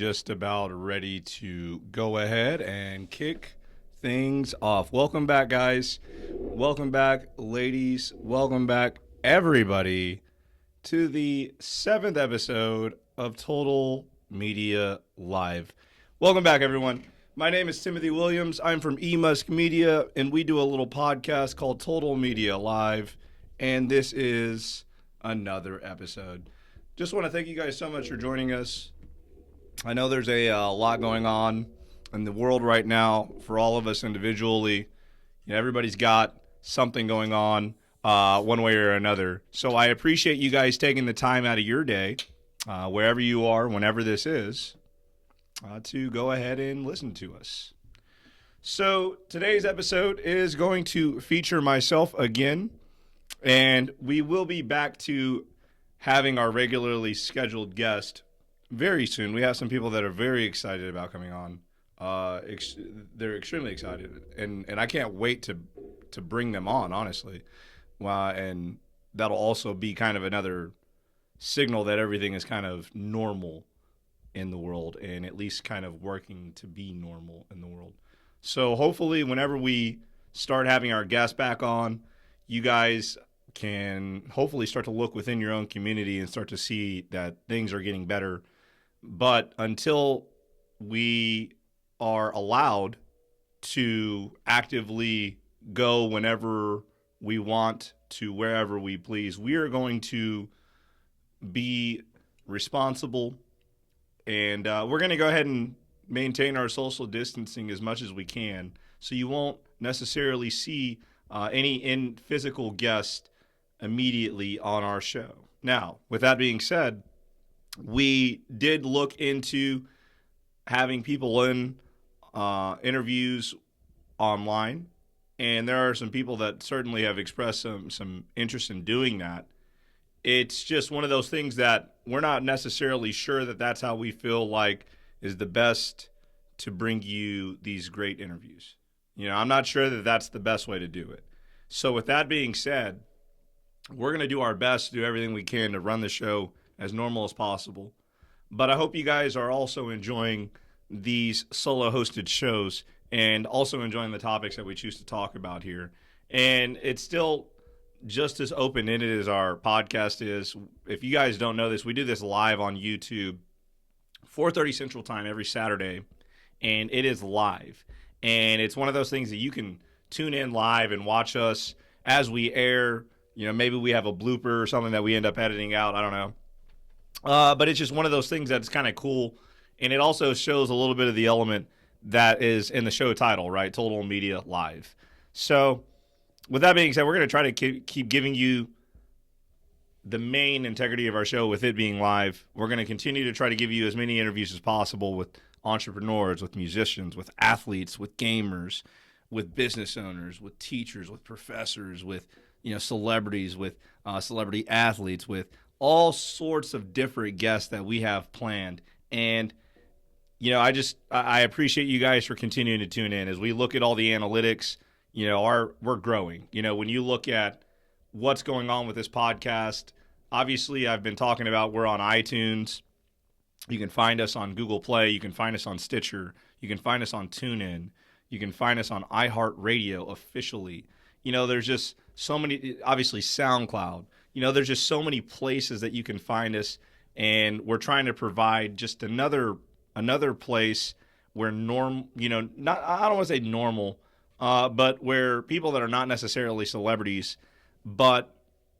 just about ready to go ahead and kick things off. Welcome back, guys. Welcome back, ladies. Welcome back, everybody, to the 7th episode of Total Media Live. Welcome back, everyone. My name is Timothy Williams. I'm from eMusk Media, and we do a little podcast called Total Media Live, and this is another episode. Just want to thank you guys so much for joining us. I know there's a lot going on in the world right now for all of us individually. You know, everybody's got something going on one way or another. So I appreciate you guys taking the time out of your day, wherever you are, whenever this is, to go ahead and listen to us. So today's episode is going to feature myself again, and we will be back to having our regularly scheduled guest very soon. We have some people that are very excited about coming on. They're extremely excited, and I can't wait to bring them on, honestly. And that'll also be kind of another signal that everything is kind of normal in the world, and at least kind of working to be normal in the world. So hopefully whenever we start having our guests back on, you guys can hopefully start to look within your own community and start to see that things are getting better. But until we are allowed to actively go whenever we want to wherever we please, we are going to be responsible, and we're going to go ahead and maintain our social distancing as much as we can, so you won't necessarily see any physical guest immediately on our show. Now, with that being said, we did look into having people in interviews online, and there are some people that certainly have expressed some interest in doing that. It's just one of those things that we're not necessarily sure that that's how we feel like is the best to bring you these great interviews. You know, I'm not sure that that's the best way to do it. So with that being said, we're going to do our best to do everything we can to run the show as normal as possible. But I hope you guys are also enjoying these solo hosted shows and also enjoying the topics that we choose to talk about here. And it's still just as open-ended as our podcast is. If you guys don't know this, we do this live on YouTube, 4:30 Central Time every Saturday, and it is live. And it's one of those things that you can tune in live and watch us as we air. You know, maybe we have a blooper or something that we end up editing out. I don't know. But it's just one of those things that's kind of cool. And it also shows a little bit of the element that is in the show title, right? Total Media Live. So with that being said, we're going to try to keep giving you the main integrity of our show with it being live. We're going to continue to try to give you as many interviews as possible with entrepreneurs, with musicians, with athletes, with gamers, with business owners, with teachers, with professors, with celebrities, with celebrity athletes, with all sorts of different guests that we have planned. And, I appreciate you guys for continuing to tune in. As we look at all the analytics, we're growing. When you look at what's going on with this podcast, obviously I've been talking about we're on iTunes. You can find us on Google Play. You can find us on Stitcher. You can find us on TuneIn. You can find us on iHeartRadio officially. There's just so many, obviously SoundCloud. There's just so many places that you can find us, and we're trying to provide just another place where I don't want to say normal, but where people that are not necessarily celebrities, but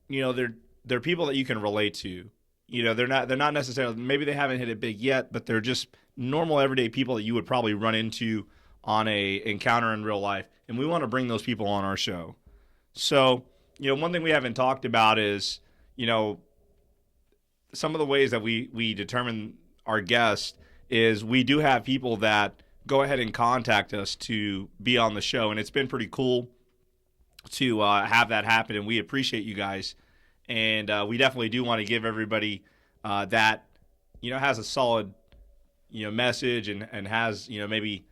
they're people that you can relate to. They're not necessarily, maybe they haven't hit it big yet, but they're just normal everyday people that you would probably run into on a encounter in real life, and we want to bring those people on our show. So, one thing we haven't talked about is, some of the ways that we determine our guests is we do have people that go ahead and contact us to be on the show, and it's been pretty cool to have that happen, and we appreciate you guys. And we definitely do want to give everybody that, has a solid, message and has, maybe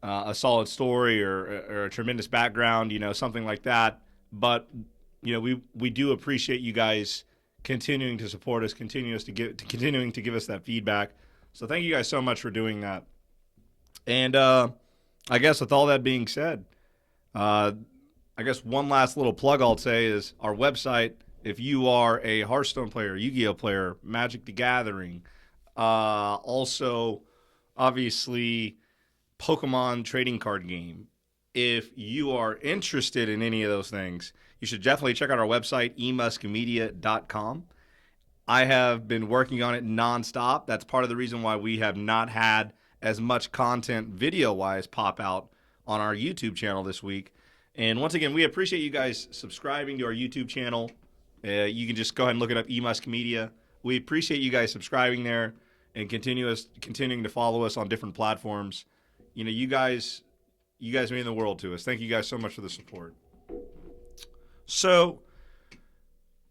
a solid story or a tremendous background, something like that. But, we do appreciate you guys continuing to support us, continuing to give us that feedback. So thank you guys so much for doing that. And I guess with all that being said, I guess one last little plug I'll say is our website. If you are a Hearthstone player, Yu-Gi-Oh player, Magic the Gathering, also obviously Pokemon trading card game. If you are interested in any of those things, you should definitely check out our website, emuskmedia.com. I have been working on it nonstop. That's part of the reason why we have not had as much content video-wise pop out on our YouTube channel this week. And once again, we appreciate you guys subscribing to our YouTube channel. You can just go ahead and look it up, eMusk Media. We appreciate you guys subscribing there and continuing to follow us on different platforms. You know, you guys mean the world to us. Thank you guys so much for the support. So,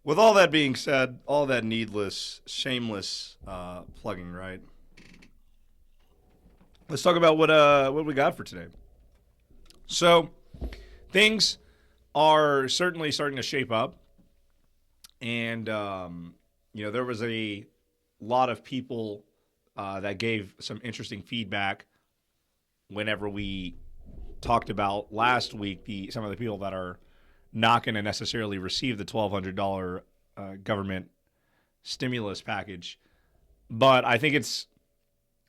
with all that being said, all that needless, shameless plugging, right? Let's talk about what we got for today. So, things are certainly starting to shape up. And, there was a lot of people that gave some interesting feedback whenever we talked about last week some of the people that are not going to necessarily receive the $1,200 government stimulus package. But I think it's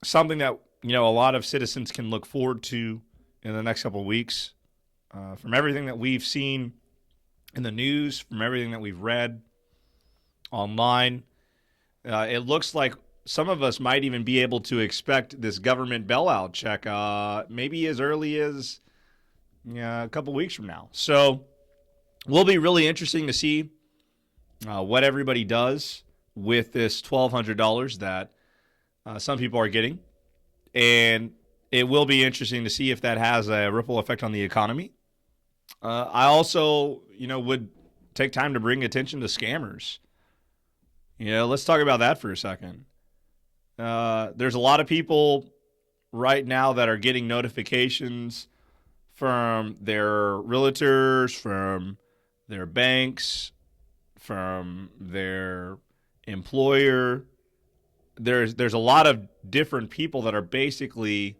something that, a lot of citizens can look forward to in the next couple of weeks. From everything that we've seen in the news, from everything that we've read online, it looks like some of us might even be able to expect this government bailout check maybe as early as a couple weeks from now. So will be really interesting to see what everybody does with this $1,200 that some people are getting. And it will be interesting to see if that has a ripple effect on the economy. I also, would take time to bring attention to scammers. Let's talk about that for a second. There's a lot of people right now that are getting notifications from their realtors, from their banks, from their employer. There's a lot of different people that are basically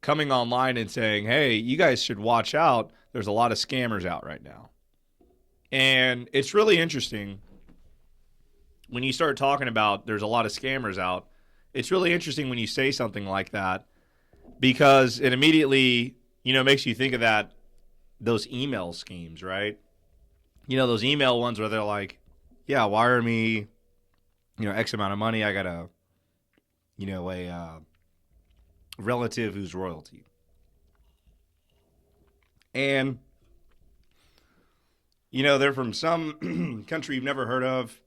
coming online and saying, hey, you guys should watch out. There's a lot of scammers out right now. And it's really interesting when you start talking about there's a lot of scammers out. It's really interesting when you say something like that because it immediately, makes you think of those email schemes, right? Those email ones where they're like, yeah, wire me, X amount of money. I got a relative who's royalty. And, they're from some country you've never heard of.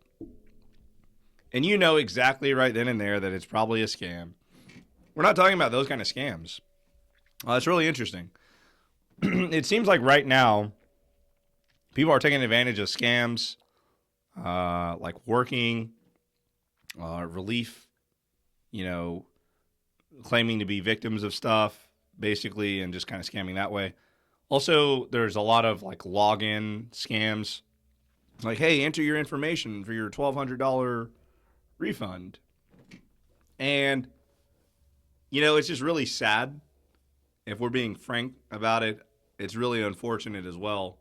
And exactly right then and there that it's probably a scam. We're not talking about those kind of scams. It's really interesting. It seems like right now, people are taking advantage of scams, like working, relief, claiming to be victims of stuff, basically, and just kind of scamming that way. Also, there's a lot of login scams. Like, hey, enter your information for your $1,200 refund. And, it's just really sad. If we're being frank about it, it's really unfortunate as well.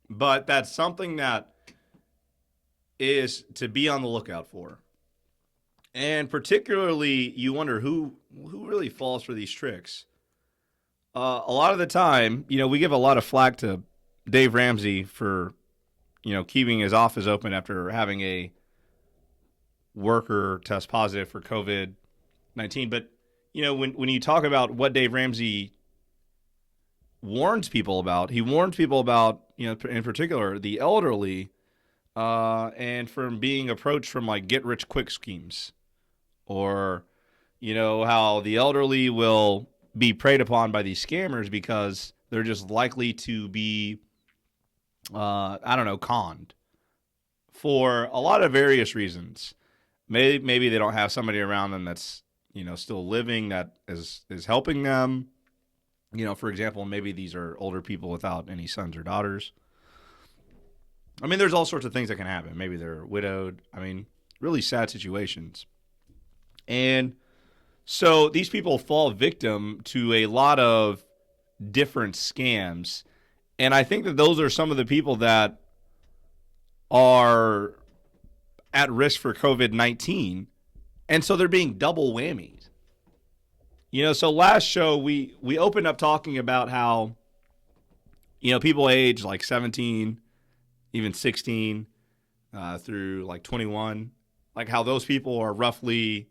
But that's something that is to be on the lookout for. And particularly, you wonder who really falls for these tricks. A lot of the time, we give a lot of flack to Dave Ramsey for, keeping his office open after having a worker test positive for COVID-19. But, when you talk about what Dave Ramsey warns people about, he warns people about, in particular, the elderly and from being approached from get-rich-quick schemes. Or, how the elderly will be preyed upon by these scammers because they're just likely to be, conned for a lot of various reasons. Maybe they don't have somebody around them that's, still living that is helping them. For example, maybe these are older people without any sons or daughters. I mean, there's all sorts of things that can happen. Maybe they're widowed. I mean, really sad situations. And So these people fall victim to a lot of different scams. And I think that those are some of the people that are at risk for COVID-19. And so they're being double whammied. So last show we opened up talking about how, people age like 17, even 16, through like 21, like how those people are roughly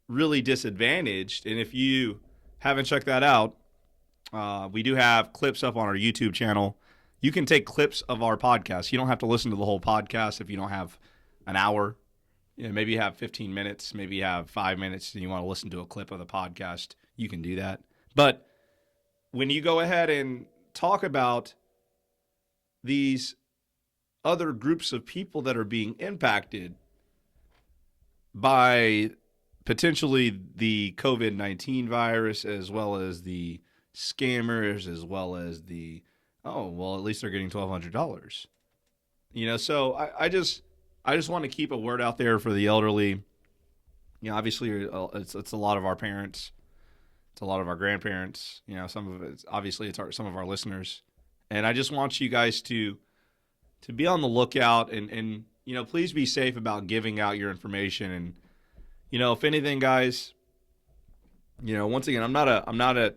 really disadvantaged. And if you haven't checked that out, we do have clips up on our YouTube channel. You can take clips of our podcast. You don't have to listen to the whole podcast if you don't have an hour. Maybe you have 15 minutes, maybe you have 5 minutes and you want to listen to a clip of the podcast. You can do that. But when you go ahead and talk about these other groups of people that are being impacted by potentially the COVID-19 virus, as well as the scammers, as well as the, at least they're getting $1,200. So I just want to keep a word out there for the elderly. Obviously it's a lot of our parents. It's a lot of our grandparents. Some of it's obviously some of our listeners. And I just want you guys to be on the lookout and please be safe about giving out your information. And, if anything, guys, once again, I'm not a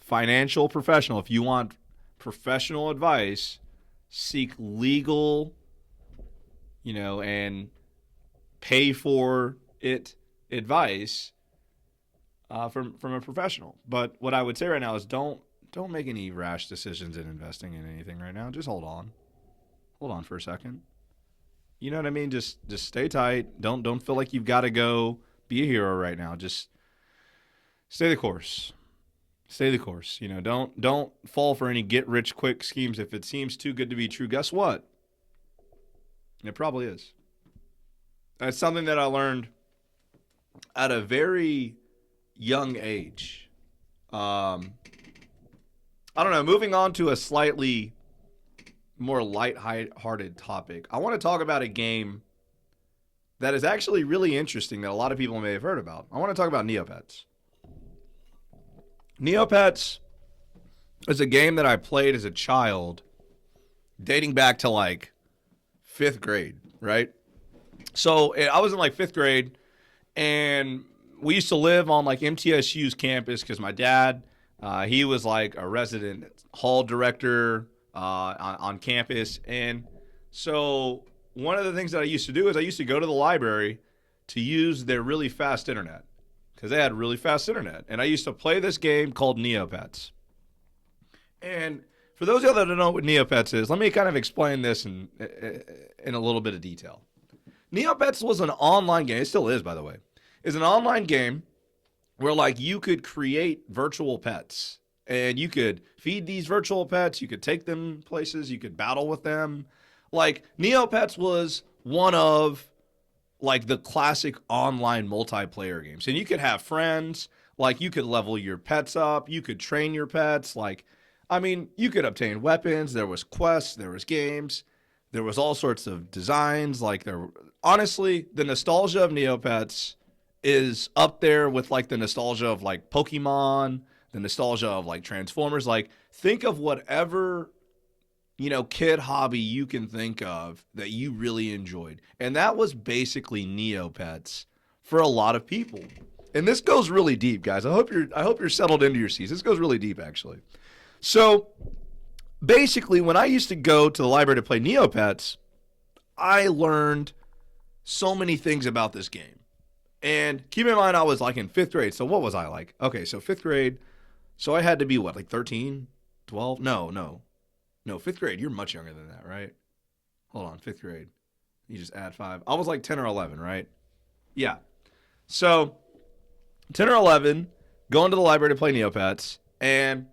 financial professional. If you want professional advice, seek legal, and pay for it advice from a professional. But what I would say right now is don't make any rash decisions in investing in anything right now. Just hold on for a second. You know what I mean? Just stay tight. Don't feel like you've got to go be a hero right now. Just stay the course. Stay the course. Don't fall for any get rich quick schemes. If it seems too good to be true, guess what? It probably is. That's something that I learned at a very young age. I don't know. Moving on to a slightly more light-hearted topic, I want to talk about a game that is actually really interesting that a lot of people may have heard about. I want to talk about Neopets. Neopets is a game that I played as a child, dating back to like 5th grade, right? So I was in like 5th grade, and we used to live on like MTSU's campus because my dad, he was like a resident hall director on campus. And so one of the things that I used to do is I used to go to the library to use their really fast internet because they had really fast internet. And I used to play this game called Neopets. And for those of you that don't know what Neopets is, let me kind of explain this in a little bit of detail. Neopets was an online game. It still is, by the way. It's an online game where like you could create virtual pets and you could feed these virtual pets. You could take them places. You could battle with them. Like Neopets was one of like the classic online multiplayer games. And you could have friends. Like you could level your pets up. You could train your pets. You could obtain weapons. There was quests. There was games. There was all sorts of designs. Honestly, the nostalgia of Neopets is up there with like the nostalgia of like Pokemon, the nostalgia of like Transformers. Like think of whatever, kid hobby you can think of that you really enjoyed. And that was basically Neopets for a lot of people. And this goes really deep, guys. I hope you're settled into your seats. This goes really deep, actually. So basically, when I used to go to the library to play Neopets, I learned so many things about this game. And keep in mind, I was like in 5th grade. So what was I like? Okay, so 5th grade. So I had to be what, like 13, 12? No, 5th grade. You're much younger than that, right? Hold on, 5th grade. You just add 5. I was like 10 or 11, right? Yeah. So 10 or 11, going to the library to play Neopets. And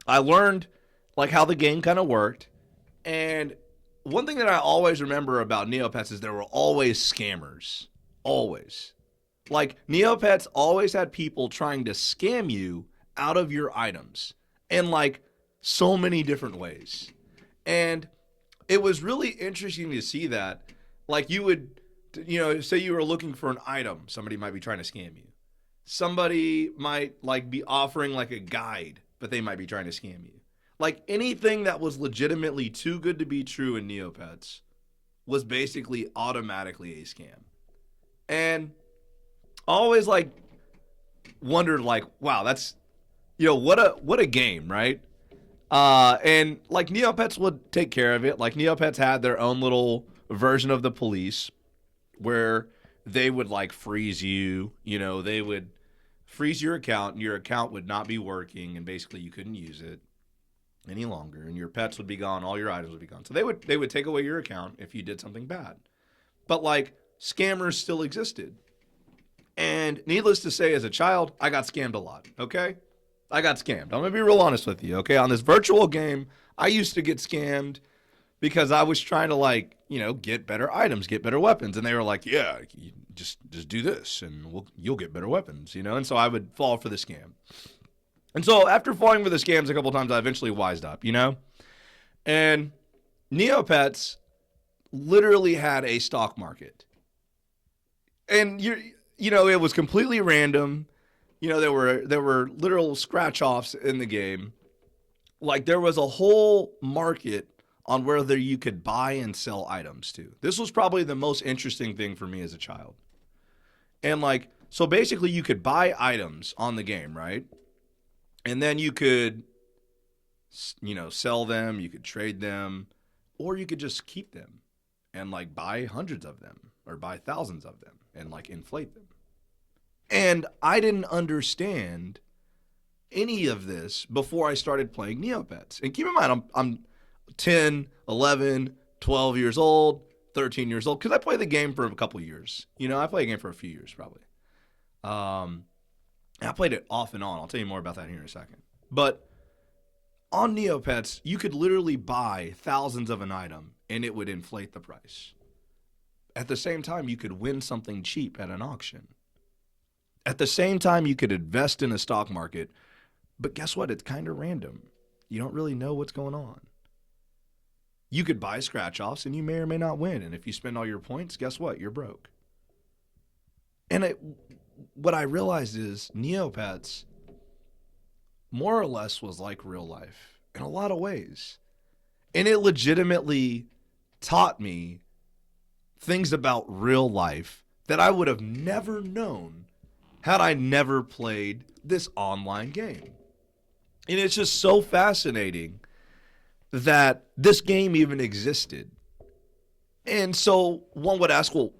I learned like how the game kind of worked. And one thing that I always remember about Neopets is there were always scammers. Always. Like Neopets always had people trying to scam you out of your items in like so many different ways. And it was really interesting to see that. Like you would, say you were looking for an item, somebody might be trying to scam you. somebody might like be offering like a guide, but they might be trying to scam you. Like anything that was legitimately too good to be true in Neopets was basically automatically a scam. And I always like wondered like, wow, that's what a game, right? And like Neopets would take care of it. Like Neopets had their own little version of the police where they would like freeze you, they would freeze your account and your account would not be working and basically you couldn't use it any longer and your pets would be gone, all your items would be gone. So they would take away your account if you did something bad. But like scammers still existed. And needless to say, as a child, I got scammed a lot, okay? I got scammed. I'm going to be real honest with you, okay? On this virtual game, I used to get scammed because I was trying to like, get better items, get better weapons. And they were like, yeah, you just do this and you'll get better weapons, And so I would fall for the scam. And so after falling for the scams a couple times, I eventually wised up, And Neopets literally had a stock market. And it was completely random. There were literal scratch-offs in the game. Like there was a whole market on whether you could buy and sell items to. This was probably the most interesting thing for me as a child. And like, so basically you could buy items on the game, right? And then you could, sell them, you could trade them, or you could just keep them and like buy hundreds of them or buy thousands of them and like inflate them. And I didn't understand any of this before I started playing Neopets. And keep in mind, I'm 10, 11, 12 years old, 13 years old, because I played the game for a couple years. I played a game for a few years probably. I played it off and on. I'll tell you more about that here in a second. But on Neopets, you could literally buy thousands of an item and it would inflate the price. At the same time, you could win something cheap at an auction. At the same time, you could invest in a stock market, but guess what? It's kind of random. You don't really know what's going on. You could buy scratch-offs, and you may or may not win. And if you spend all your points, guess what? You're broke. And what I realized is Neopets more or less was like real life in a lot of ways. And it legitimately taught me things about real life that I would have never known had I never played this online game. And it's just so fascinating that this game even existed. And so one would ask, well,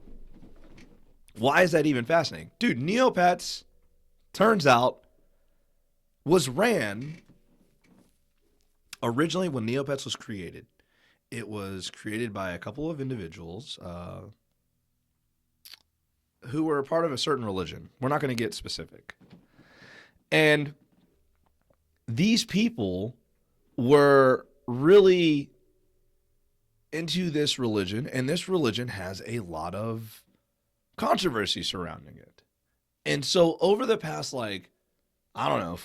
why is that even fascinating? Dude, Neopets, turns out, was ran originally when Neopets was created. It was created by a couple of individuals who were a part of a certain religion. We're not going to get specific. And these people were really into this religion, and this religion has a lot of controversy surrounding it. And so over the past, 4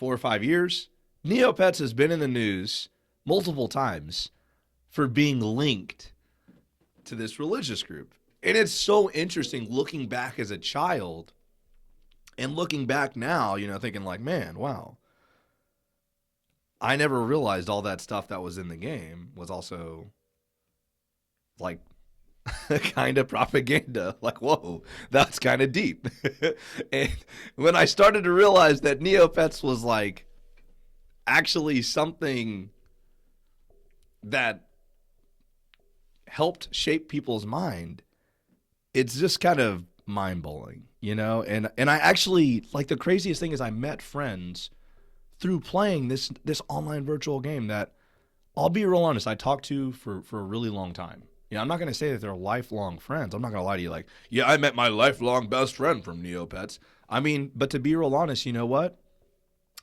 or 5 years, Neopets has been in the news multiple times for being linked to this religious group. And it's so interesting looking back as a child and looking back now, thinking like, man, wow. I never realized all that stuff that was in the game was also like kind of propaganda. Like, whoa, that's kind of deep. And when I started to realize that Neopets was like actually something that helped shape people's mind, it's just kind of mind-blowing, And I actually, the craziest thing is I met friends through playing this online virtual game that, I'll be real honest, I talked to for a really long time. I'm not going to say that they're lifelong friends. I'm not going to lie to you like, yeah, I met my lifelong best friend from Neopets. I mean, but to be real honest, you know what?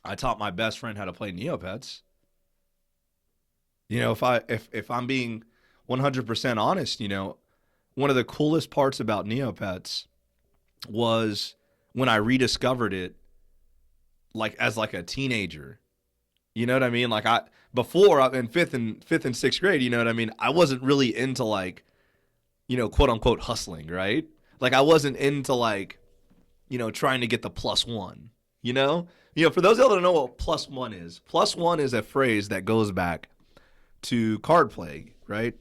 I taught my best friend how to play Neopets. If I'm being 100% honest, one of the coolest parts about Neopets was when I rediscovered it, as a teenager. You know what I mean? Before in fifth and sixth grade, you know what I mean? I wasn't really into quote unquote hustling, right? I wasn't into trying to get the +1. For those that don't know what +1 is a phrase that goes back to card play, right?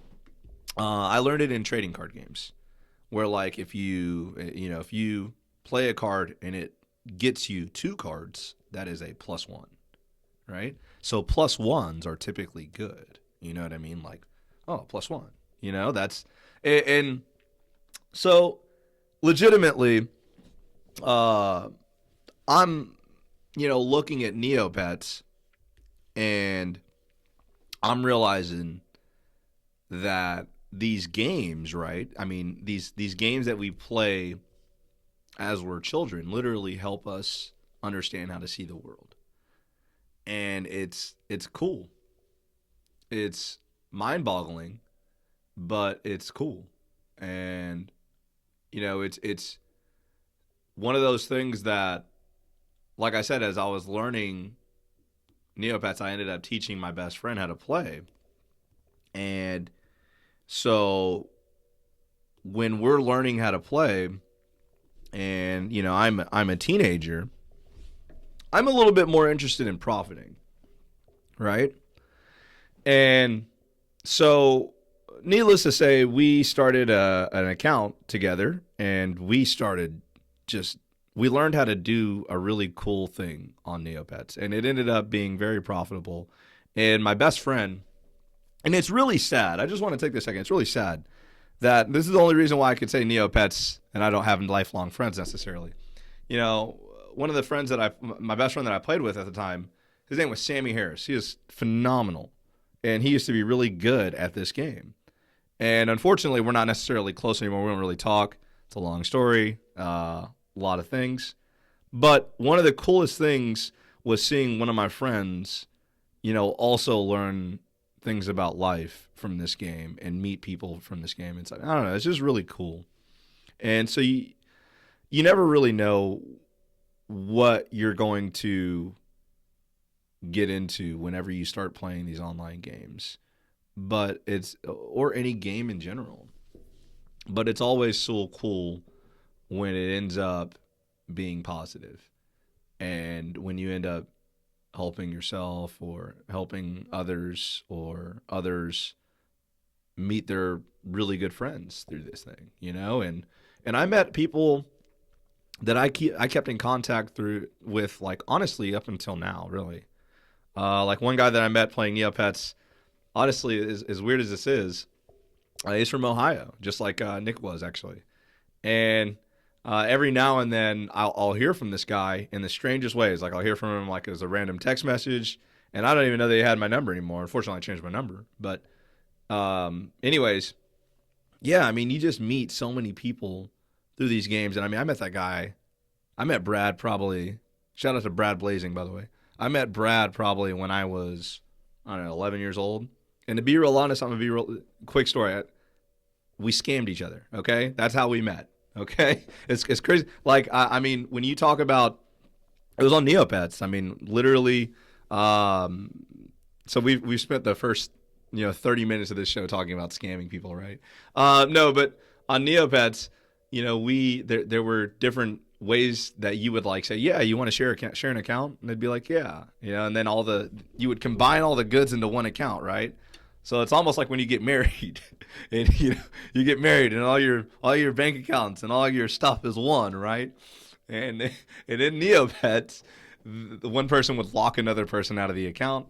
I learned it in trading card games, where like if you play a card and it gets you 2 cards, that is a +1, right? So +1s are typically good. You know what I mean? Like, oh, +1. That's and so legitimately, I'm looking at Neopets, and I'm realizing that these games, right? I mean, these games that we play as we're children literally help us understand how to see the world. And it's cool. It's mind-boggling, but it's cool. And it's one of those things that, like I said, as I was learning Neopets, I ended up teaching my best friend how to play. And so when we're learning how to play, and I'm a teenager, I'm a little bit more interested in profiting, right? And so, needless to say, we started an account together, and we learned how to do a really cool thing on Neopets, and it ended up being very profitable. And my best friend, and it's really sad. I just want to take this second. It's really sad that this is the only reason why I could say Neopets, and I don't have lifelong friends necessarily. One of the friends my best friend that I played with at the time, his name was Sammy Harris. He is phenomenal, and he used to be really good at this game. And unfortunately, we're not necessarily close anymore. We don't really talk. It's a long story, a lot of things. But one of the coolest things was seeing one of my friends, also learn things about life from this game and meet people from this game. It's like, I don't know, it's just really cool. And so you never really know what you're going to get into whenever you start playing these online games. But or any game in general. But it's always so cool when it ends up being positive. And when you end up helping yourself or helping others, or others meet their really good friends through this thing, and I met people that I kept in contact with, like, honestly, up until now, really. Like one guy that I met playing Neopets, honestly, as weird as this is, he's from Ohio, just like Nick was, actually. And every now and then I'll hear from this guy in the strangest ways. Like, I'll hear from him like as a random text message, and I don't even know that he had my number anymore. Unfortunately, I changed my number. But anyways, yeah, I mean, you just meet so many people through these games. And I mean, I met that guy. I met Brad probably. Shout out to Brad Blazing, by the way. I met Brad probably when I was, I don't know, 11 years old. And to be real honest, I'm going to be real quick story. We scammed each other, okay? That's how we met, okay? It's crazy. Like, I mean, when you talk about, it was on Neopets. I mean, literally, so we've spent the first, 30 minutes of this show talking about scamming people, right? No, but on Neopets, there were different ways that you would like say, yeah, you want to share an account? And they'd be like, yeah, and then you would combine all the goods into one account, right? So it's almost like when you get married, and you get married, and all your bank accounts and all your stuff is one, right? And in Neopets, the one person would lock another person out of the account,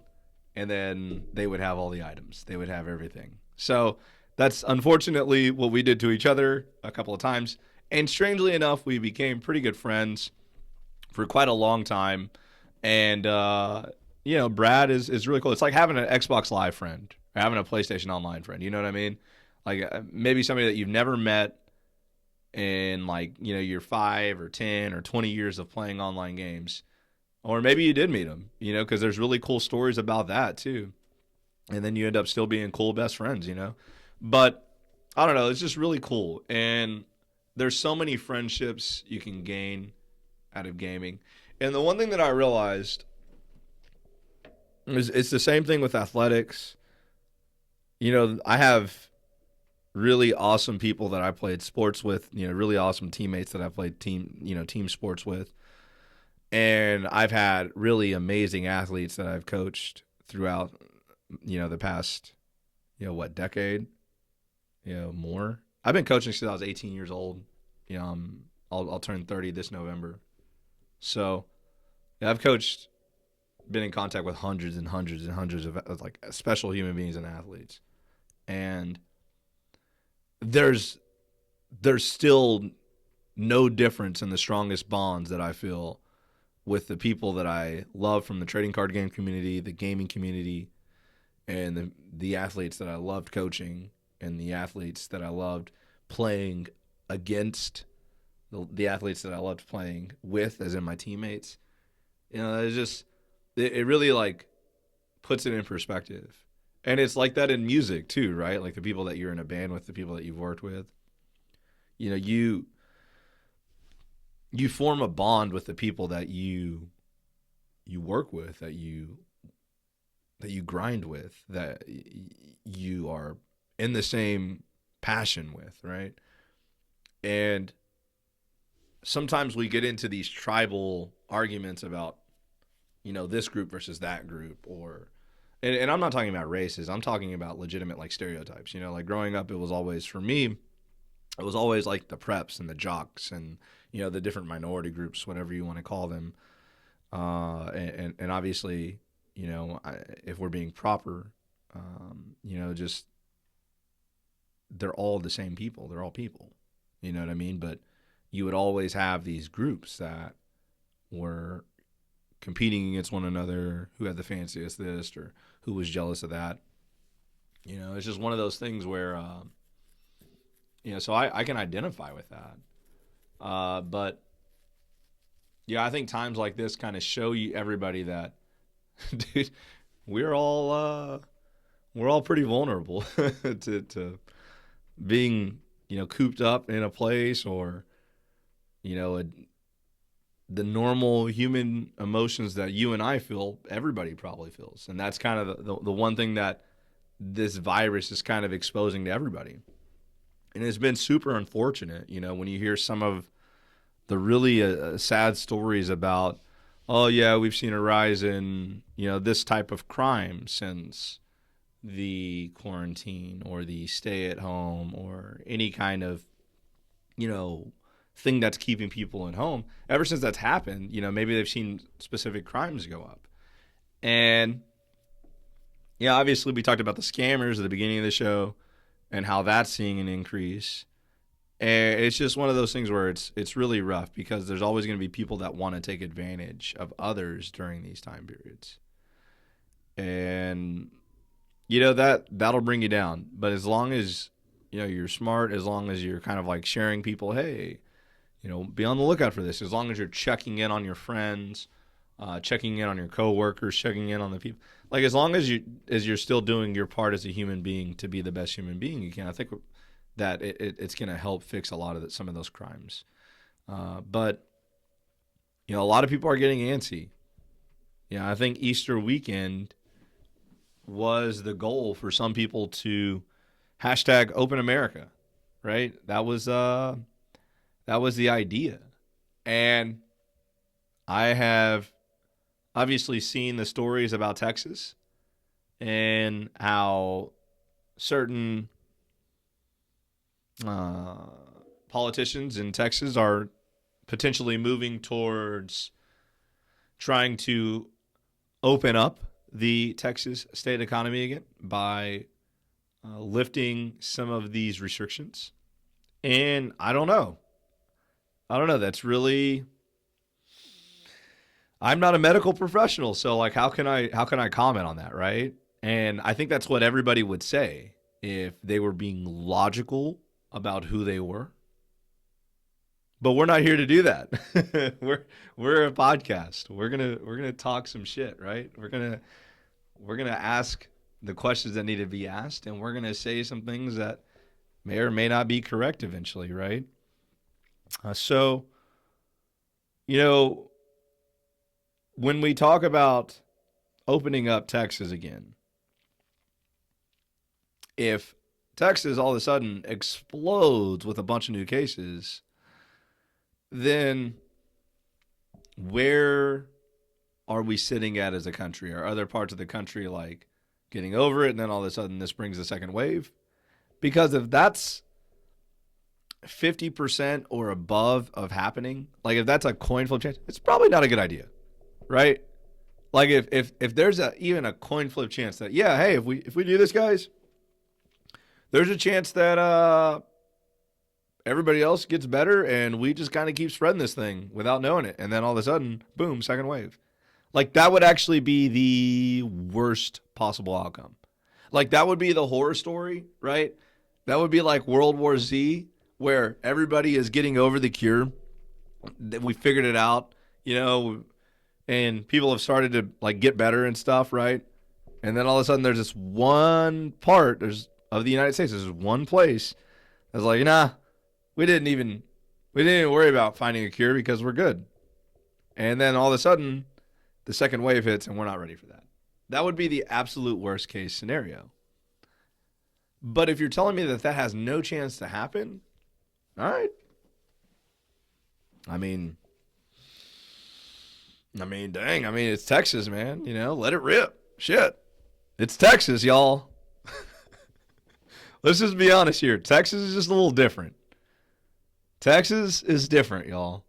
and then they would have all the items. They would have everything. So that's unfortunately what we did to each other a couple of times. And strangely enough, we became pretty good friends for quite a long time. And Brad is really cool. It's like having an Xbox Live friend, or having a PlayStation Online friend. You know what I mean? Like maybe somebody that you've never met in, like, your 5 or 10 or 20 years of playing online games. Or maybe you did meet them, because there's really cool stories about that too. And then you end up still being cool best friends, But I don't know. It's just really cool. And there's so many friendships you can gain out of gaming. And the one thing that I realized is it's the same thing with athletics. I have really awesome people that I played sports with, really awesome teammates that I played team sports with. And I've had really amazing athletes that I've coached throughout, the past, decade, more. I've been coaching since I was 18 years old. I'll turn 30 this November. So yeah, I've coached, been in contact with hundreds and hundreds and hundreds of like special human beings and athletes. And there's still no difference in the strongest bonds that I feel with the people that I love from the trading card game community, the gaming community, and the athletes that I loved coaching, and the athletes that I loved playing against, the athletes that I loved playing with, as in my teammates. It's just, it really like puts it in perspective. And it's like that in music too, right? Like the people that you're in a band with, the people that you've worked with. You form a bond with the people that you work with, that you grind with, that you are in the same passion with, right? And sometimes we get into these tribal arguments about, this group versus that group, or and I'm not talking about races. I'm talking about legitimate like stereotypes. Like growing up, it was always, for me, it was always like the preps and the jocks and the different minority groups, whatever you want to call them. And obviously, if we're being proper, just they're all the same people. They're all people. You know what I mean? But you would always have these groups that were competing against one another, who had the fanciest this or who was jealous of that. It's just one of those things where, so I can identify with that. But yeah, I think times like this kind of show you everybody that, dude, we're all pretty vulnerable to being, cooped up in a place, or, the normal human emotions that you and I feel, everybody probably feels. And that's kind of the one thing that this virus is kind of exposing to everybody. And it's been super unfortunate, when you hear some of the really sad stories about, oh yeah, we've seen a rise in, this type of crime since the quarantine or the stay at home or any kind of, thing that's keeping people at home. Ever since that's happened, maybe they've seen specific crimes go up. And yeah, obviously we talked about the scammers at the beginning of the show and how that's seeing an increase. And it's just one of those things where it's really rough, because there's always going to be people that want to take advantage of others during these time periods. And that'll bring you down. But as long as you're smart, as long as you're kind of like sharing people, hey, be on the lookout for this. As long as you're checking in on your friends, checking in on your coworkers, checking in on the people. Like as long as you're still doing your part as a human being to be the best human being you can, I think that it's going to help fix a lot of some of those crimes. But a lot of people are getting antsy. I think Easter weekend was the goal for some people to hashtag Open America, right? That was the idea. And I have obviously seen the stories about Texas and how certain politicians in Texas are potentially moving towards trying to open up the Texas state economy again by lifting some of these restrictions. And I don't know. That's really, I'm not a medical professional, so like how can I comment on that, right? And I think that's what everybody would say if they were being logical about who they were. But we're not here to do that. we're a podcast. We're gonna talk some shit, right? We're gonna ask the questions that need to be asked, and we're gonna say some things that may or may not be correct eventually, right? So, when we talk about opening up Texas again, if Texas all of a sudden explodes with a bunch of new cases, then where are we sitting at as a country? Are other parts of the country like getting over it, and then all of a sudden this brings a second wave? Because if that's 50% or above of happening, like if that's a coin flip chance, it's probably not a good idea, right? Like if there's even a coin flip chance that, yeah, hey, if we do this, guys, there's a chance that everybody else gets better and we just kind of keep spreading this thing without knowing it, and then all of a sudden, boom, second wave. Like that would actually be the worst possible outcome. Like that would be the horror story, right? That would be like World War Z, where everybody is getting over the cure. We figured it out, and people have started to like get better and stuff, right? And then all of a sudden there's this one part of the United States, there's one place that's like, nah, we didn't even worry about finding a cure because we're good. And then all of a sudden the second wave hits and we're not ready for that. That would be the absolute worst case scenario. But if you're telling me that has no chance to happen, all right. I mean, dang. I mean, it's Texas, man. Let it rip. Shit. It's Texas, y'all. Let's just be honest here. Texas is just a little different. Texas is different, y'all.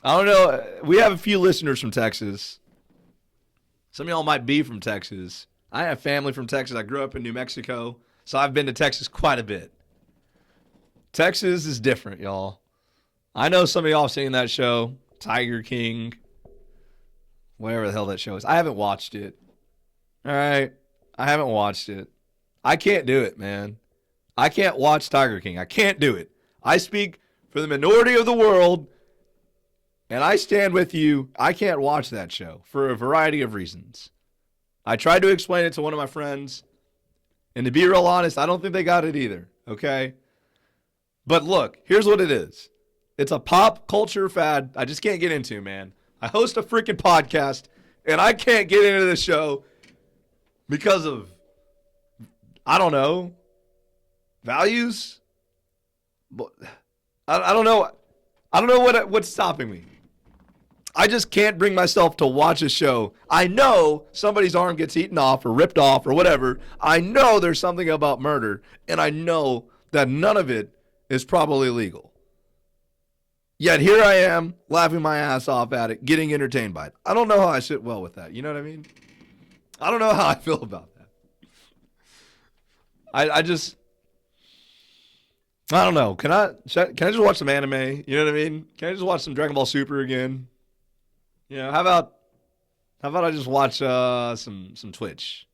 I don't know. We have a few listeners from Texas. Some of y'all might be from Texas. I have family from Texas. I grew up in New Mexico, so I've been to Texas quite a bit. Texas is different, y'all. I know some of y'all have seen that show, Tiger King, whatever the hell that show is. I haven't watched it. All right? I haven't watched it. I can't do it, man. I can't watch Tiger King. I can't do it. I speak for the minority of the world, and I stand with you. I can't watch that show for a variety of reasons. I tried to explain it to one of my friends, and to be real honest, I don't think they got it either, okay? But look, here's what it is. It's a pop culture fad I just can't get into, man. I host a freaking podcast, and I can't get into the show because of, I don't know, values? I don't know. I don't know what's stopping me. I just can't bring myself to watch a show. I know somebody's arm gets eaten off or ripped off or whatever. I know there's something about murder, and I know that none of it is probably legal. Yet here I am, laughing my ass off at it, getting entertained by it. I don't know how I sit well with that. You know what I mean? I don't know how I feel about that. I don't know. Can I just watch some anime? You know what I mean? Can I just watch some Dragon Ball Super again? How about I just watch some Twitch?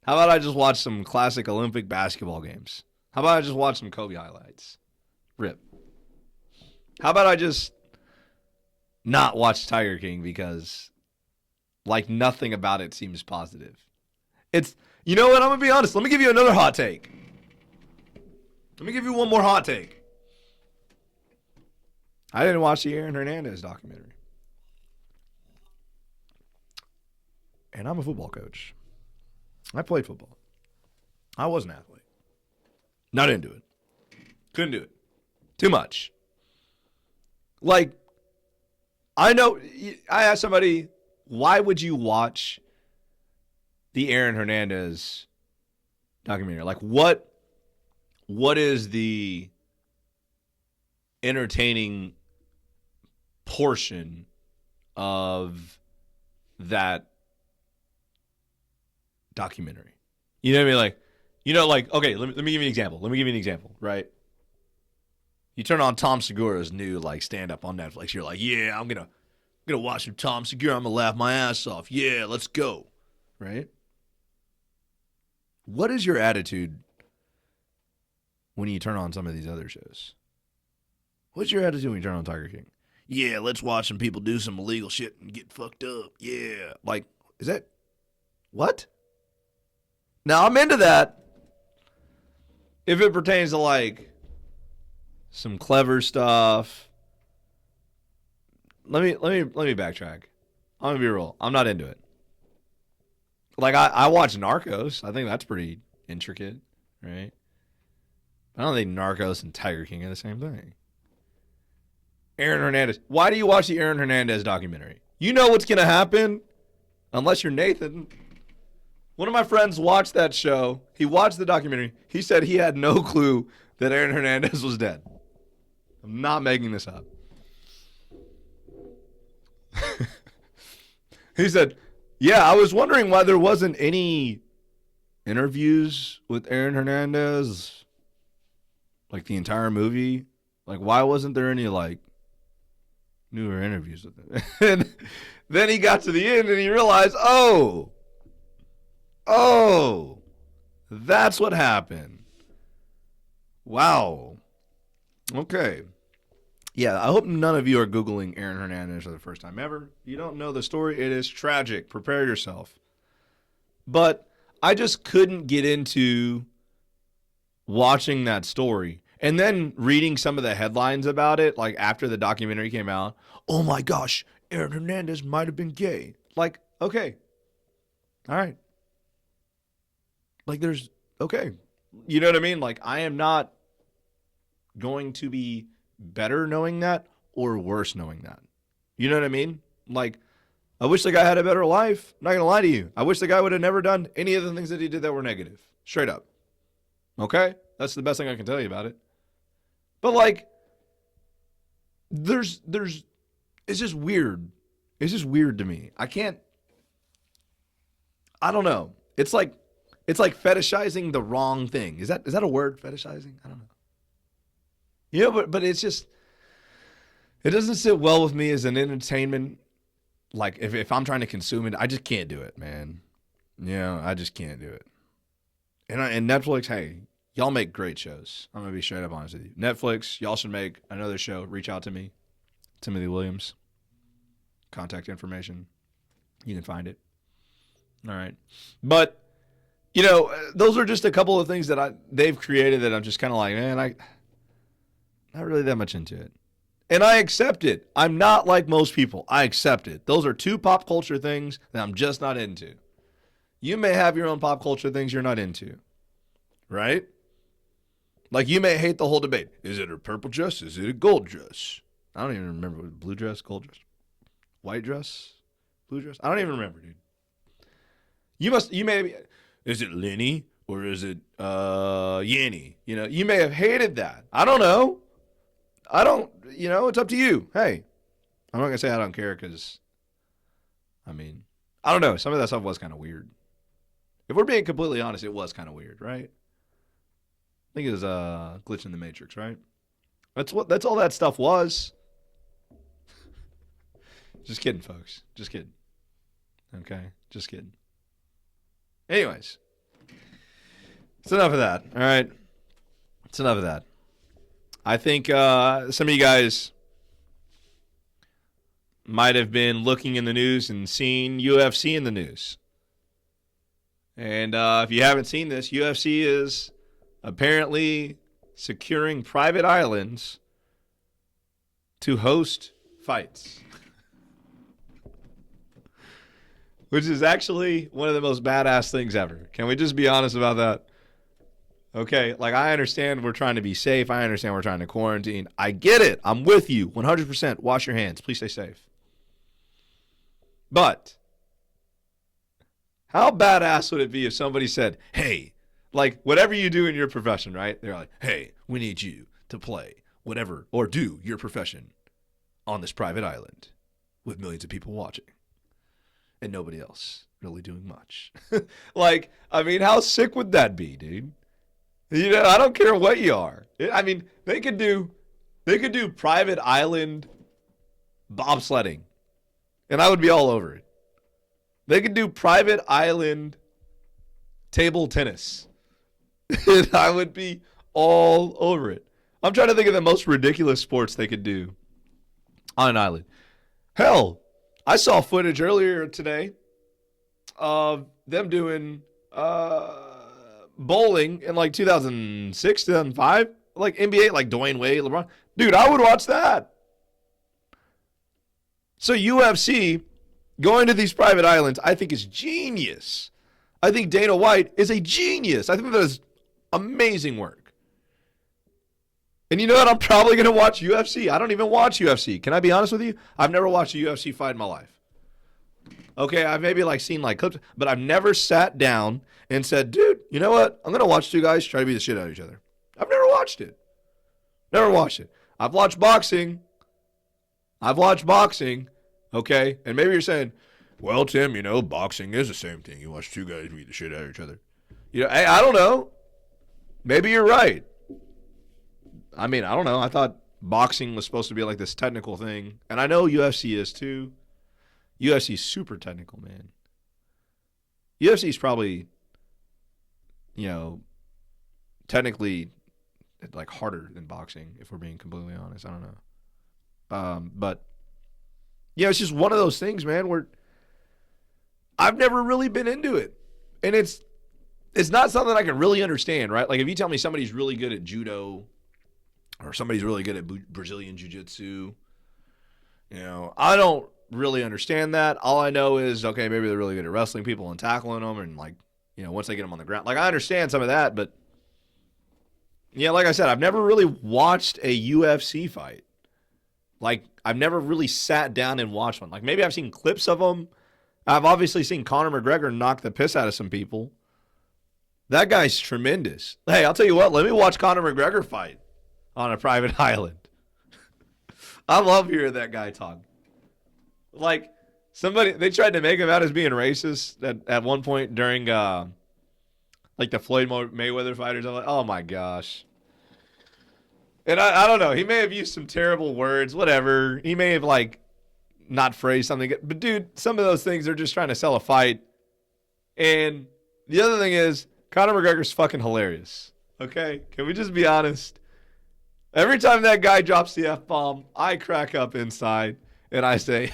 How about I just watch some classic Olympic basketball games? How about I just watch some Kobe highlights? Rip. How about I just not watch Tiger King because like nothing about it seems positive? You know what? I'm going to be honest. Let me give you another hot take. Let me give you one more hot take. I didn't watch the Aaron Hernandez documentary. And I'm a football coach. I played football. I was an athlete. Not into it. Couldn't do it. Too much. Like, I know, I asked somebody, why would you watch the Aaron Hernandez documentary? Like, what is the entertaining portion of that documentary? You know what I mean? Like, okay, let me give you an example. Right? You turn on Tom Segura's new like stand up on Netflix. You're like, yeah, I'm gonna watch some Tom Segura. I'm gonna laugh my ass off. Yeah, let's go. Right? What is your attitude when you turn on some of these other shows? What's your attitude when you turn on Tiger King? Yeah, let's watch some people do some illegal shit and get fucked up. Yeah. Like, is that what? Now I'm into that if it pertains to like some clever stuff. Let me backtrack. I'm gonna be real. I'm not into it. Like I watch Narcos. I think that's pretty intricate, right? I don't think Narcos and Tiger King are the same thing. Aaron Hernandez. Why do you watch the Aaron Hernandez documentary? You know what's going to happen, unless you're Nathan. One of my friends watched that show. He watched the documentary. He said he had no clue that Aaron Hernandez was dead. I'm not making this up. He said, yeah, I was wondering why there wasn't any interviews with Aaron Hernandez, like the entire movie. Like, why wasn't there any, like, newer interviews with him? And then he got to the end and he realized, oh, that's what happened. Wow. Okay. Yeah, I hope none of you are Googling Aaron Hernandez for the first time ever. If you don't know the story, it is tragic. Prepare yourself. But I just couldn't get into watching that story. And then reading some of the headlines about it, like after the documentary came out, oh my gosh, Aaron Hernandez might have been gay. Like, okay. All right. Like, there's, okay. You know what I mean? Like, I am not going to be better knowing that or worse knowing that. You know what I mean? Like, I wish the guy had a better life. I'm not going to lie to you. I wish the guy would have never done any of the things that he did that were negative. Straight up. Okay? That's the best thing I can tell you about it. But, like, it's just weird. It's just weird to me. I don't know. It's like fetishizing the wrong thing. Is that a word, fetishizing? I don't know. Yeah, but it's just, it doesn't sit well with me as an entertainment. Like, if I'm trying to consume it, I just can't do it, man. Yeah, I just can't do it. And Netflix, hey, y'all make great shows. I'm going to be straight up honest with you. Netflix, y'all should make another show. Reach out to me. Timothy Williams. Contact information. You can find it. All right. But, you know, those are just a couple of things that they've created that I'm just kind of like, man, not really that much into it. And I accept it. I'm not like most people. I accept it. Those are two pop culture things that I'm just not into. You may have your own pop culture things you're not into. Right? Like, you may hate the whole debate. Is it a purple dress? Is it a gold dress? I don't even remember. Blue dress, gold dress, white dress, blue dress? I don't even remember, dude. You may, is it Lenny or is it Yanny? You know, you may have hated that. I don't know. It's up to you. Hey, I'm not going to say I don't care because, I mean, I don't know. Some of that stuff was kind of weird. If we're being completely honest, it was kind of weird, right? I think it was a glitch in the Matrix, right? That's all that stuff was. Just kidding, folks. Just kidding. Okay? Just kidding. Anyways. It's enough of that, all right? It's enough of that. I think some of you guys might have been looking in the news and seen UFC in the news. And if you haven't seen this, UFC is apparently securing private islands to host fights. Which is actually one of the most badass things ever. Can we just be honest about that? Okay, like, I understand we're trying to be safe. I understand we're trying to quarantine. I get it. I'm with you 100%. Wash your hands. Please stay safe. But how badass would it be if somebody said, hey, like, whatever you do in your profession, right? They're like, hey, we need you to play whatever or do your profession on this private island with millions of people watching and nobody else really doing much. Like, I mean, how sick would that be, dude? You know, I don't care what you are. I mean, they could do private island bobsledding, and I would be all over it. They could do private island table tennis, and I would be all over it. I'm trying to think of the most ridiculous sports they could do on an island. Hell, I saw footage earlier today of them doing bowling in like 2006, 2005, like NBA, like Dwayne Wade, LeBron. Dude, I would watch that. So UFC going to these private islands, I think, is genius. I think Dana White is a genius. I think that is amazing work. And you know what? I'm probably going to watch UFC. I don't even watch UFC. Can I be honest with you? I've never watched a UFC fight in my life. Okay, I've maybe like seen like clips, but I've never sat down and said, dude, you know what? I'm going to watch two guys try to beat the shit out of each other. I've never watched it. Never watched it. I've watched boxing. Okay? And maybe you're saying, well, Tim, you know, boxing is the same thing. You watch two guys beat the shit out of each other. You know, I don't know. Maybe you're right. I mean, I don't know. I thought boxing was supposed to be like this technical thing. And I know UFC is too. UFC is super technical, man. UFC is probably, you know, technically like harder than boxing, if we're being completely honest. I don't know. But, yeah, it's just one of those things, man, where I've never really been into it. And it's not something I can really understand, right? Like if you tell me somebody's really good at judo or somebody's really good at Brazilian jiu-jitsu, you know, I don't really understand that. All I know is, okay, maybe they're really good at wrestling people and tackling them and, like, you know, once they get them on the ground. Like, I understand some of that, but, yeah, like I said, I've never really watched a UFC fight. Like, I've never really sat down and watched one. Like, maybe I've seen clips of them. I've obviously seen Conor McGregor knock the piss out of some people. That guy's tremendous. Hey, I'll tell you what, let me watch Conor McGregor fight on a private island. I love hearing that guy talk. Like, they tried to make him out as being racist at one point during, like, the Floyd Mayweather fighters. I'm like, oh, my gosh. And I don't know. He may have used some terrible words, whatever. He may have, like, not phrased something. But, dude, some of those things are just trying to sell a fight. And the other thing is, Conor McGregor's fucking hilarious. Okay? Can we just be honest? Every time that guy drops the F-bomb, I crack up inside and I say,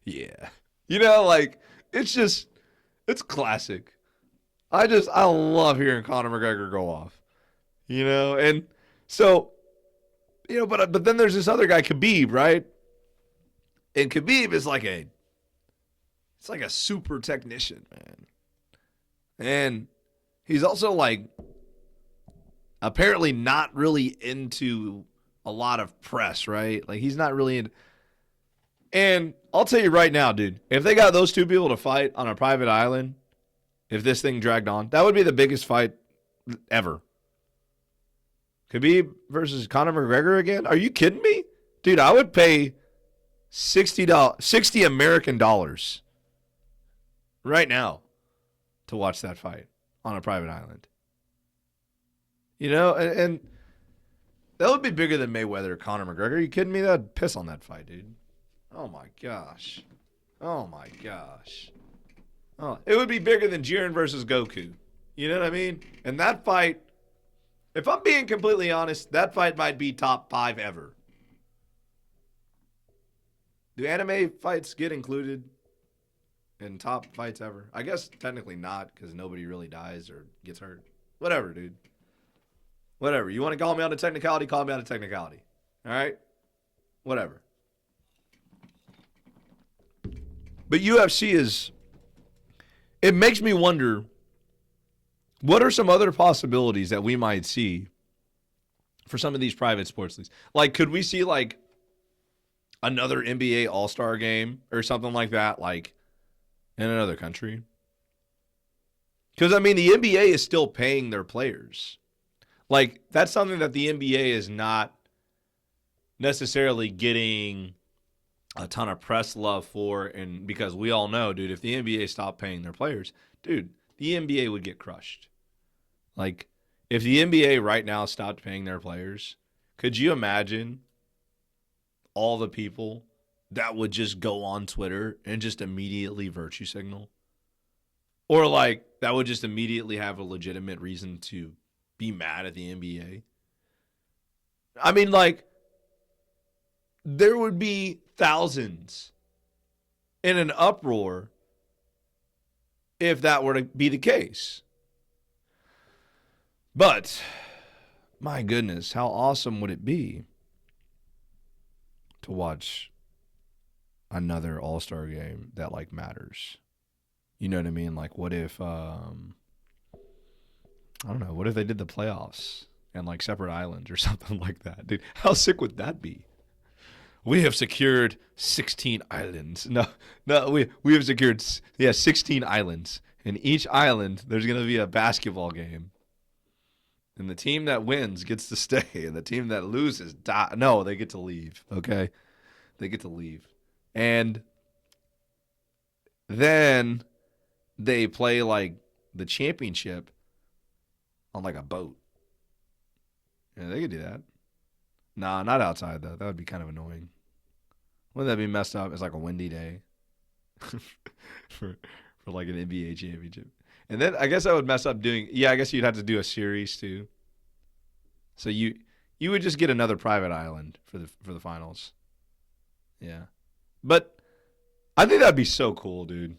yeah. You know, like, it's classic. I love hearing Conor McGregor go off. You know, and so, you know, but then there's this other guy, Khabib, right? And Khabib is like a super technician, man. And he's also like apparently not really into a lot of press, right? Like he's not really in. And I'll tell you right now, dude, if they got those two people to fight on a private island, if this thing dragged on, that would be the biggest fight ever. Khabib versus Conor McGregor again? Are you kidding me? Dude, I would pay $60 American dollars right now to watch that fight on a private island. You know, and that would be bigger than Mayweather or Conor McGregor. Are you kidding me? That'd piss on that fight, dude. Oh, my gosh. Oh, my gosh. Oh, it would be bigger than Jiren versus Goku. You know what I mean? And that fight, if I'm being completely honest, that fight might be top 5 ever. Do anime fights get included in top fights ever? I guess technically not, because nobody really dies or gets hurt. Whatever, dude. Whatever. You want to call me on a technicality? Call me on a technicality. All right? Whatever. But UFC is... It makes me wonder, what are some other possibilities that we might see for some of these private sports leagues? Like, could we see, like, another NBA All-Star game or something like that, like, in another country? Because, I mean, the NBA is still paying their players. Like, that's something that the NBA is not necessarily getting a ton of press love for, and because we all know, dude, if the NBA stopped paying their players, dude, the NBA would get crushed. Like, if the NBA right now stopped paying their players, could you imagine all the people that would just go on Twitter and just immediately virtue signal? Or, like, that would just immediately have a legitimate reason to be mad at the NBA? I mean, like, there would be thousands in an uproar if that were to be the case. But, my goodness, how awesome would it be to watch another All-Star game that, like, matters? You know what I mean? Like, what if, I don't know, what if they did the playoffs and like separate islands or something like that. Dude, how sick would that be? We have secured 16 islands. No, we have secured 16 islands. In each island, there's going to be a basketball game. And the team that wins gets to stay, and the team that loses, no, they get to leave, okay? They get to leave. And then they play, like, the championship on, like, a boat. Yeah, they could do that. Nah, not outside, though. That would be kind of annoying. Wouldn't that be messed up? It's like a windy day for like an NBA championship. And then I guess I would mess up doing. Yeah, I guess you'd have to do a series too. So you would just get another private island for the finals. Yeah, but I think that'd be so cool, dude.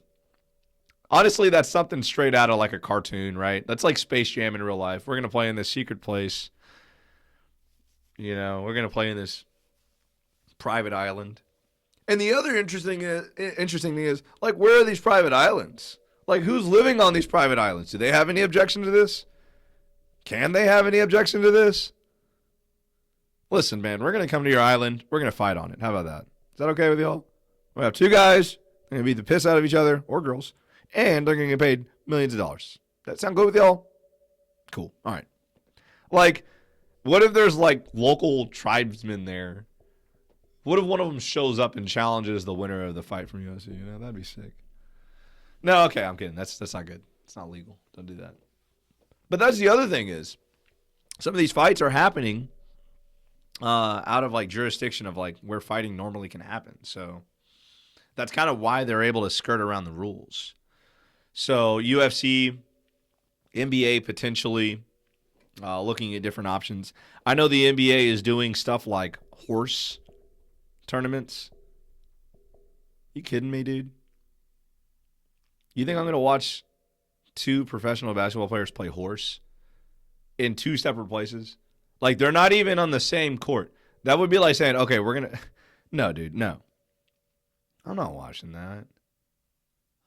Honestly, that's something straight out of like a cartoon, right? That's like Space Jam in real life. We're gonna play in this secret place. You know, we're gonna play in this private island. And the other interesting thing is, like, where are these private islands? Like, who's living on these private islands? Do they have any objection to this? Can they have any objection to this? Listen, man, we're going to come to your island. We're going to fight on it. How about that? Is that okay with y'all? We have two guys. They're going to beat the piss out of each other, or girls, and they're going to get paid millions of dollars. That sound good with y'all? Cool. All right. Like, what if there's, like, local tribesmen there? What if one of them shows up and challenges the winner of the fight from UFC? You know, that'd be sick. No, okay, I'm kidding. That's not good. It's not legal. Don't do that. But that's the other thing is, some of these fights are happening out of like jurisdiction of like where fighting normally can happen. So that's kind of why they're able to skirt around the rules. So UFC, NBA potentially looking at different options. I know the NBA is doing stuff like horse tournaments. You kidding me, dude? You think I'm going to watch two professional basketball players play horse in two separate places? Like, they're not even on the same court. That would be like saying, okay, we're going to... No, dude, no. I'm not watching that.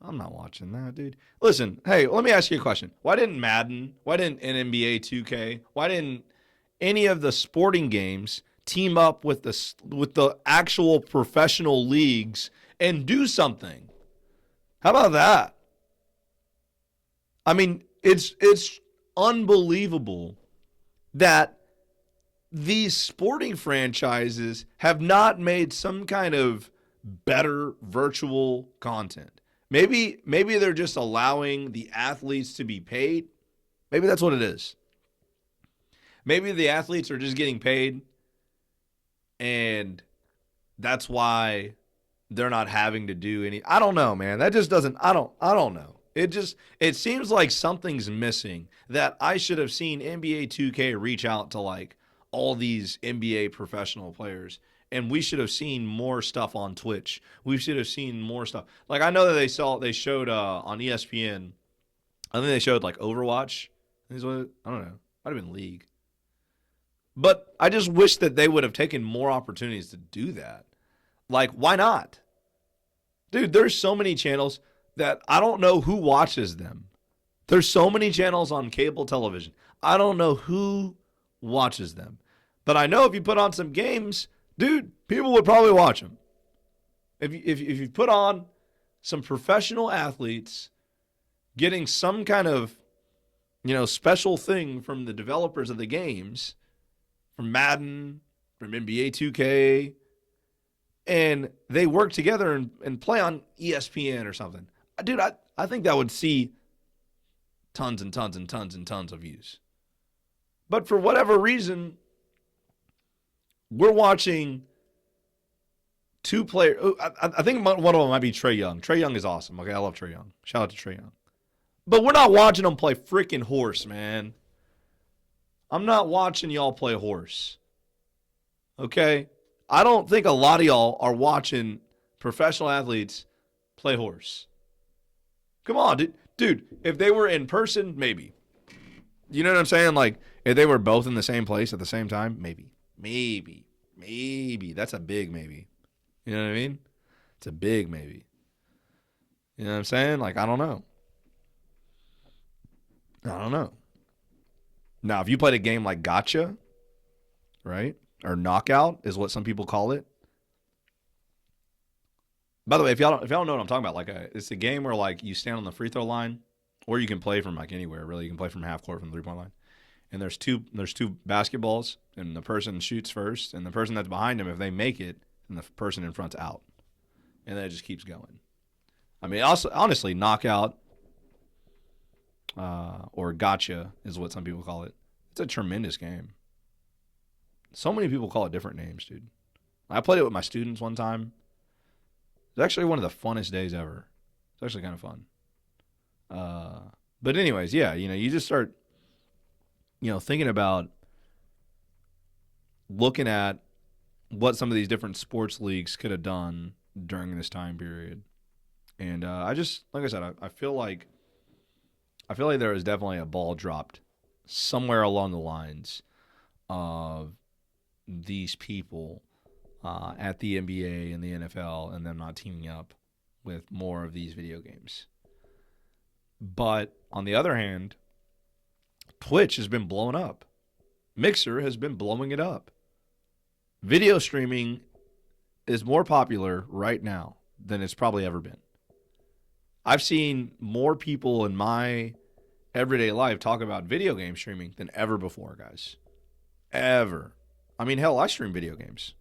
I'm not watching that, dude. Listen, hey, let me ask you a question. Why didn't Madden, why didn't an NBA 2K, why didn't any of the sporting games team up with the actual professional leagues and do something? How about that? I mean, it's unbelievable that these sporting franchises have not made some kind of better virtual content. Maybe they're just allowing the athletes to be paid. Maybe that's what it is. Maybe the athletes are just getting paid and that's why they're not having to do any. I don't know, man. That just doesn't. I don't know. It seems like something's missing that I should have seen NBA 2K reach out to like all these NBA professional players, and we should have seen more stuff on Twitch. We should have seen more stuff. Like I know that they showed on ESPN. I think they showed like Overwatch. I don't know. Might have been League. But I just wish that they would have taken more opportunities to do that. Like, why not? Dude, there's so many channels that I don't know who watches them. There's so many channels on cable television. I don't know who watches them. But I know if you put on some games, dude, people would probably watch them. If you put on some professional athletes getting some kind of, special thing from the developers of the games, from Madden, from NBA 2K, and they work together and play on ESPN or something. Dude, I think that would see tons and tons and tons and tons of views. But for whatever reason, we're watching two players. I think one of them might be Trae Young. Trae Young is awesome. Okay, I love Trae Young. Shout out to Trae Young. But we're not watching them play freaking horse, man. I'm not watching y'all play horse. Okay? I don't think a lot of y'all are watching professional athletes play horse. Come on, dude. If they were in person, maybe. You know what I'm saying? Like, if they were both in the same place at the same time, maybe. Maybe. That's a big maybe. You know what I mean? It's a big maybe. You know what I'm saying? Like, I don't know. Now, if you played a game like Gotcha, right, or Knockout is what some people call it. By the way, if y'all don't know what I'm talking about, like it's a game where like you stand on the free throw line, or you can play from like anywhere. Really, you can play from half court, from the 3-point line. And there's two basketballs, and the person shoots first, and the person that's behind him, if they make it, then the person in front's out, and then it just keeps going. I mean, also honestly, Knockout or Gotcha is what some people call it. It's a tremendous game. So many people call it different names, dude. I played it with my students one time. It's actually one of the funnest days ever. It's actually kind of fun. But anyways, yeah, you just start, thinking about looking at what some of these different sports leagues could have done during this time period. And I just, like I said, I feel like there was definitely a ball dropped somewhere along the lines of these people at the NBA and the NFL, and them not teaming up with more of these video games. But on the other hand, Twitch has been blowing up. Mixer has been blowing it up. Video streaming is more popular right now than it's probably ever been. I've seen more people in my everyday life talk about video game streaming than ever before, guys. Ever. I mean, hell, I stream video games.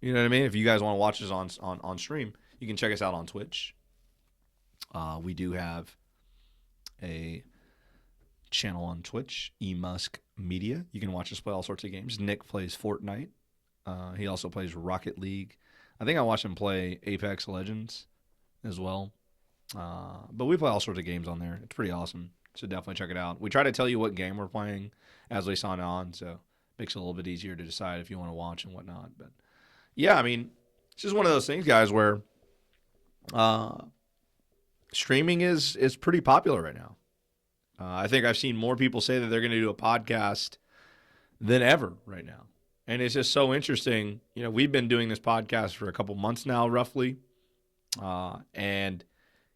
You know what I mean? If you guys want to watch us on stream, you can check us out on Twitch. We do have a channel on Twitch, eMusk Media. You can watch us play all sorts of games. Nick plays Fortnite. He also plays Rocket League. I think I watched him play Apex Legends as well. But we play all sorts of games on there. It's pretty awesome. So definitely check it out. We try to tell you what game we're playing as we sign on, so it makes it a little bit easier to decide if you want to watch and whatnot. But yeah, I mean, it's just one of those things, guys, where streaming is pretty popular right now. I think I've seen more people say that they're going to do a podcast than ever right now. And it's just so interesting. We've been doing this podcast for a couple months now, roughly. And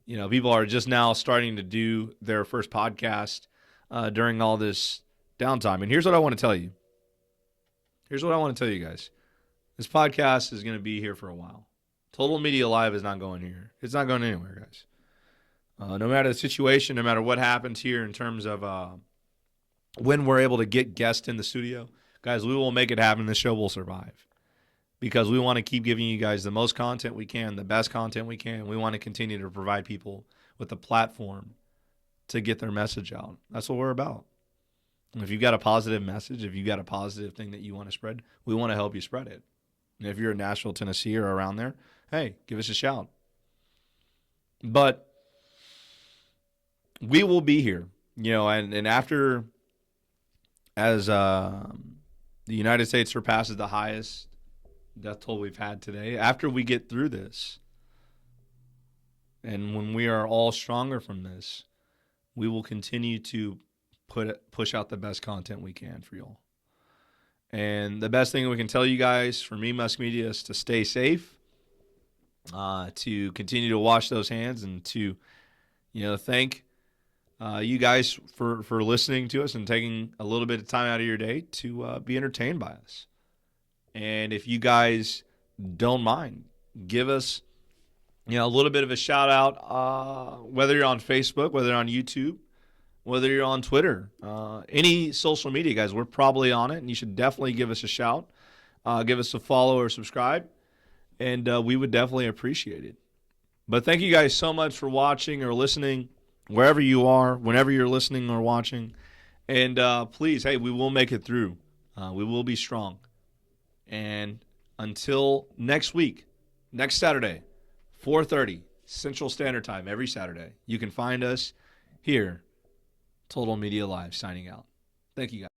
people are just now starting to do their first podcast during all this downtime. And here's what I want to tell you. Here's what I want to tell you guys. This podcast is going to be here for a while. Total Media Live is not going here. It's not going anywhere, guys. No matter the situation, no matter what happens here in terms of when we're able to get guests in the studio, guys, we will make it happen. This show will survive. Because we want to keep giving you guys the most content we can, the best content we can. We want to continue to provide people with a platform to get their message out. That's what we're about. And if you've got a positive message, if you've got a positive thing that you want to spread, we want to help you spread it. And if you're in Nashville, Tennessee, or around there, hey, give us a shout. But we will be here, and after, as the United States surpasses the highest death toll we've had today, after we get through this, and when we are all stronger from this, we will continue to push out the best content we can for y'all. And the best thing we can tell you guys from eMusk Media is to stay safe, to continue to wash those hands, and to, thank you guys for listening to us and taking a little bit of time out of your day to be entertained by us. And if you guys don't mind, give us, a little bit of a shout out, whether you're on Facebook, whether you're on YouTube, whether you're on Twitter, any social media, guys, we're probably on it, and you should definitely give us a shout, give us a follow or subscribe, and we would definitely appreciate it. But thank you guys so much for watching or listening, wherever you are, whenever you're listening or watching. And please, hey, we will make it through. We will be strong. And until next week, next Saturday, 4:30 Central Standard Time, every Saturday, you can find us here, Total Media Live, signing out. Thank you, guys.